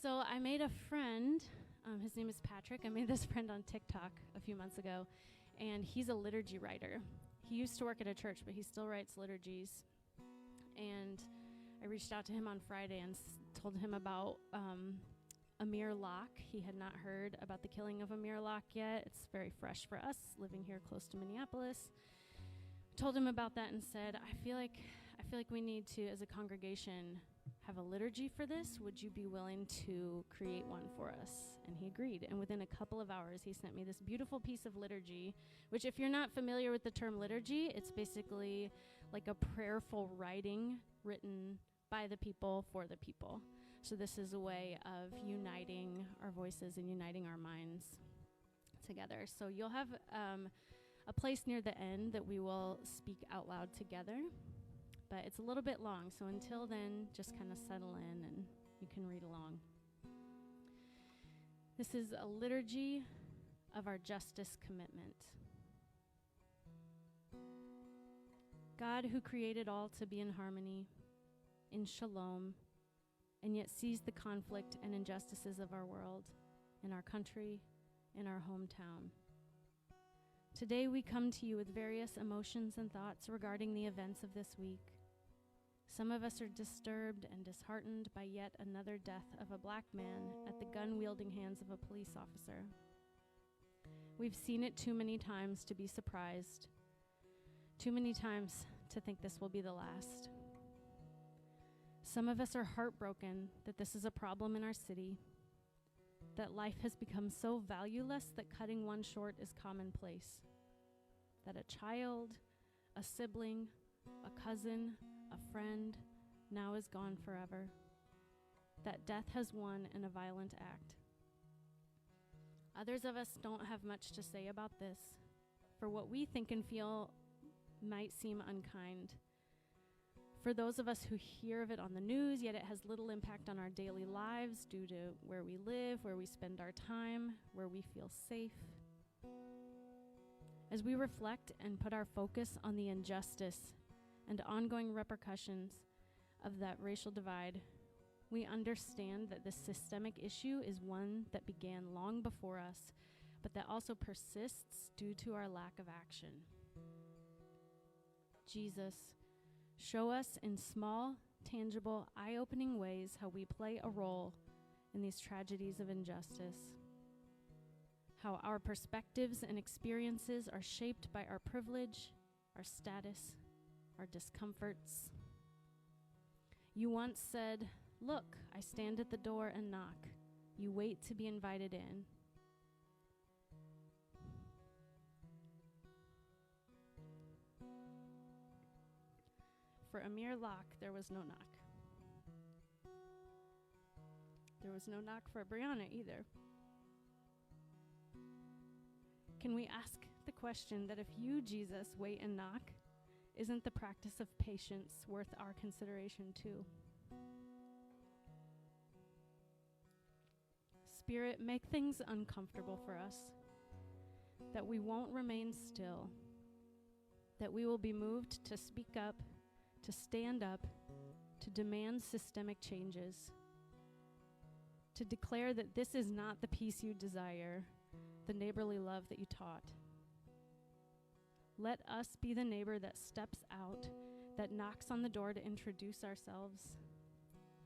So I made a friend. His name is Patrick. I made this friend on TikTok a few months ago, and he's a liturgy writer. He used to work at a church, but he still writes liturgies. And I reached out to him on Friday and told him about Amir, Locke. He had not heard about the killing of Amir, Locke yet. It's very fresh for us living here close to Minneapolis. Told him about that and said, I feel like we need to, as a congregation, have a liturgy for this. Would you be willing to create one for us? And he agreed. And within a couple of hours, he sent me this beautiful piece of liturgy, which if you're not familiar with the term liturgy, it's basically like a prayerful writing written by the people for the people. So this is a way of uniting our voices and uniting our minds together. So you'll have a place near the end that we will speak out loud together. But it's a little bit long, so until then, just kind of settle in and you can read along. This is a liturgy of our justice commitment. God, who created all to be in harmony, in shalom, and yet sees the conflict and injustices of our world, in our country, in our hometown. Today we come to you with various emotions and thoughts regarding the events of this week. Some of us are disturbed and disheartened by yet another death of a black man at the gun-wielding hands of a police officer. We've seen it too many times to be surprised, too many times to think this will be the last. Some of us are heartbroken that this is a problem in our city, that life has become so valueless that cutting one short is commonplace, that a child, a sibling, a cousin, a friend now is gone forever, that death has won in a violent act. Others of us don't have much to say about this, for what we think and feel might seem unkind. For those of us who hear of it on the news, yet it has little impact on our daily lives due to where we live, where we spend our time, where we feel safe. As we reflect and put our focus on the injustice and ongoing repercussions of that racial divide, we understand that this systemic issue is one that began long before us, but that also persists due to our lack of action. Jesus, show us in small, tangible, eye-opening ways how we play a role in these tragedies of injustice, how our perspectives and experiences are shaped by our privilege, our status, our discomforts. You once said, "Look, I stand at the door and knock. You wait to be invited in." For Amir Locke, there was no knock. There was no knock for Brianna either. Can we ask the question that if you, Jesus, wait and knock, isn't the practice of patience worth our consideration too? Spirit, make things uncomfortable for us, that we won't remain still, that we will be moved to speak up, to stand up, to demand systemic changes, to declare that this is not the peace you desire, the neighborly love that you taught. Let us be the neighbor that steps out, that knocks on the door to introduce ourselves,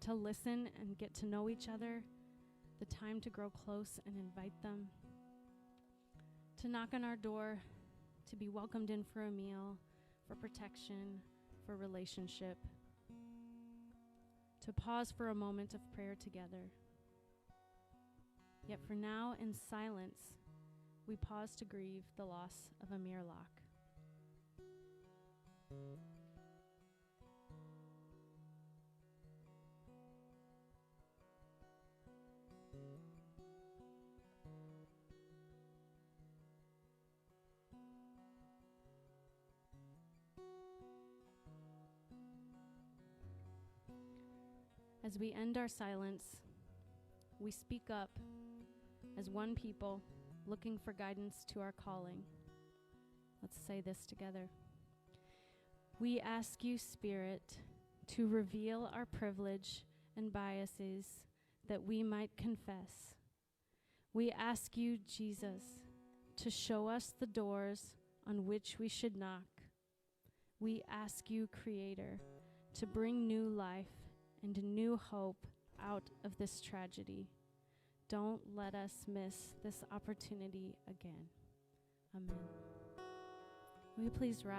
to listen and get to know each other, the time to grow close and invite them, to knock on our door, to be welcomed in for a meal, for protection, for relationship, to pause for a moment of prayer together. Yet for now, in silence, we pause to grieve the loss of Amir Locke. As we end our silence, we speak up as one people looking for guidance to our calling. Let's say this together. We ask you, Spirit, to reveal our privilege and biases that we might confess. We ask you, Jesus, to show us the doors on which we should knock. We ask you, Creator, to bring new life and new hope out of this tragedy. Don't let us miss this opportunity again. Amen. Will you please rise?